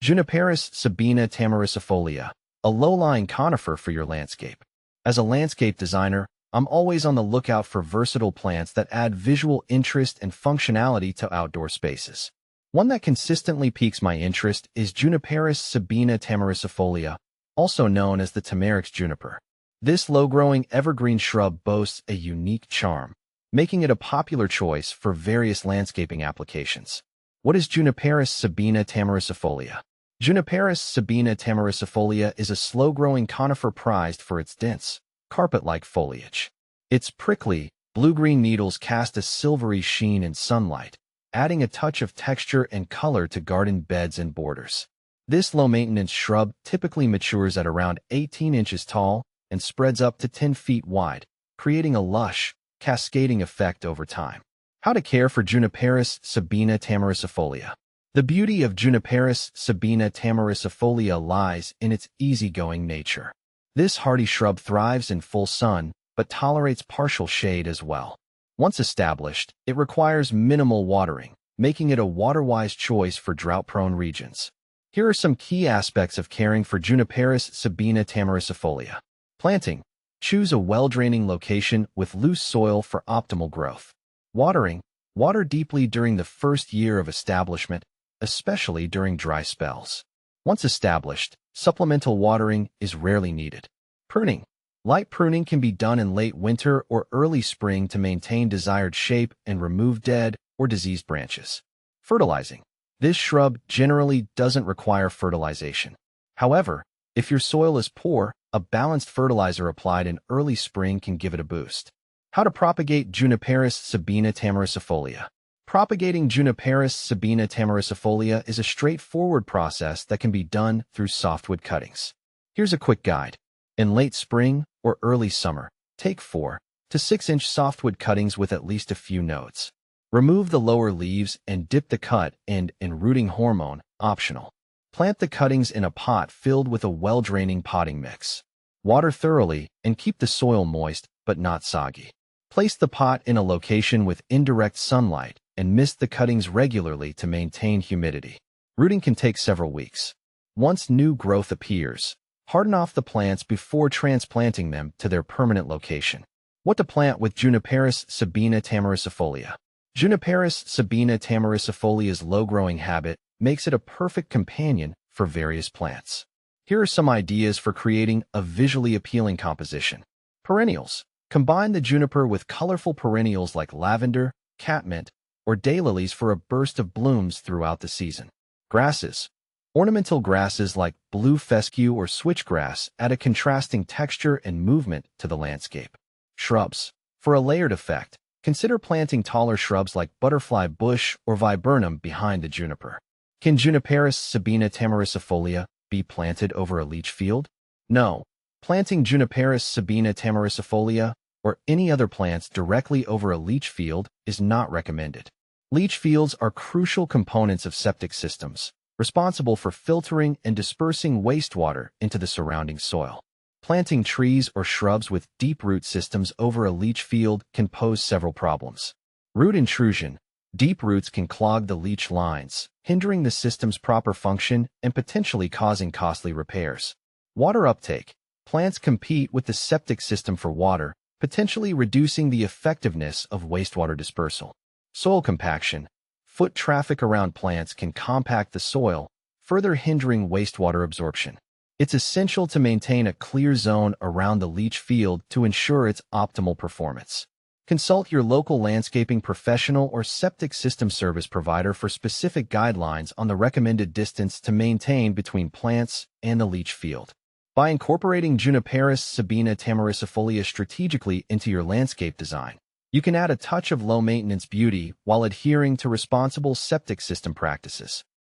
Juniperus Sabina tamaricifolia, a low-lying conifer for your landscape. As a landscape designer, I'm always on the lookout for versatile plants that add visual interest and functionality to outdoor spaces. One that consistently piques my interest is Juniperus Sabina tamaricifolia, also known as the tamarix juniper. This low-growing evergreen shrub boasts a unique charm, making it a popular choice for various landscaping applications. What is Juniperus Sabina tamaricifolia? Juniperus Sabina tamaricifolia is a slow-growing conifer prized for its dense, carpet-like foliage. Its prickly, blue-green needles cast a silvery sheen in sunlight, adding a touch of texture and color to garden beds and borders. This low-maintenance shrub typically matures at around 18 inches tall and spreads up to 10 feet wide, creating a lush, cascading effect over time. How to care for Juniperus Sabina tamaricifolia. The beauty of Juniperus Sabina tamaricifolia lies in its easygoing nature. This hardy shrub thrives in full sun, but tolerates partial shade as well. Once established, it requires minimal watering, making it a water-wise choice for drought-prone regions. Here are some key aspects of caring for Juniperus Sabina tamaricifolia. Planting. Choose a well-draining location with loose soil for optimal growth. Watering. Water deeply during the first year of establishment, especially during dry spells. Once established, supplemental watering is rarely needed. Pruning. Light pruning can be done in late winter or early spring to maintain desired shape and remove dead or diseased branches. Fertilizing. This shrub generally doesn't require fertilization. However, if your soil is poor, a balanced fertilizer applied in early spring can give it a boost. How to propagate Juniperus Sabina tamaricifolia. Propagating Juniperus Sabina tamaricifolia is a straightforward process that can be done through softwood cuttings. Here's a quick guide. In late spring or early summer, take 4 to 6 inch softwood cuttings with at least a few nodes. Remove the lower leaves and dip the cut end in rooting hormone, optional. Plant the cuttings in a pot filled with a well-draining potting mix. Water thoroughly and keep the soil moist but not soggy. Place the pot in a location with indirect sunlight and mist the cuttings regularly to maintain humidity. Rooting can take several weeks. Once new growth appears, harden off the plants before transplanting them to their permanent location. What to plant with Juniperus Sabina tamaricifolia. Juniperus Sabina tamaricifolia's low-growing habit makes it a perfect companion for various plants. Here are some ideas for creating a visually appealing composition. Perennials. Combine the juniper with colorful perennials like lavender, catmint, or daylilies for a burst of blooms throughout the season. Grasses. Ornamental grasses like blue fescue or switchgrass add a contrasting texture and movement to the landscape. Shrubs. For a layered effect, consider planting taller shrubs like butterfly bush or viburnum behind the juniper. Can Juniperus Sabina tamaricifolia be planted over a leach field? No. Planting Juniperus Sabina tamaricifolia or any other plants directly over a leach field is not recommended. Leach fields are crucial components of septic systems, responsible for filtering and dispersing wastewater into the surrounding soil. Planting trees or shrubs with deep root systems over a leach field can pose several problems. Root intrusion. Deep roots can clog the leach lines, hindering the system's proper function and potentially causing costly repairs. Water uptake. Plants compete with the septic system for water, potentially reducing the effectiveness of wastewater dispersal. Soil compaction. Foot traffic around plants can compact the soil, further hindering wastewater absorption. It's essential to maintain a clear zone around the leach field to ensure its optimal performance. Consult your local landscaping professional or septic system service provider for specific guidelines on the recommended distance to maintain between plants and the leach field. By incorporating Juniperus Sabina tamaricifolia strategically into your landscape design, you can add a touch of low-maintenance beauty while adhering to responsible septic system practices.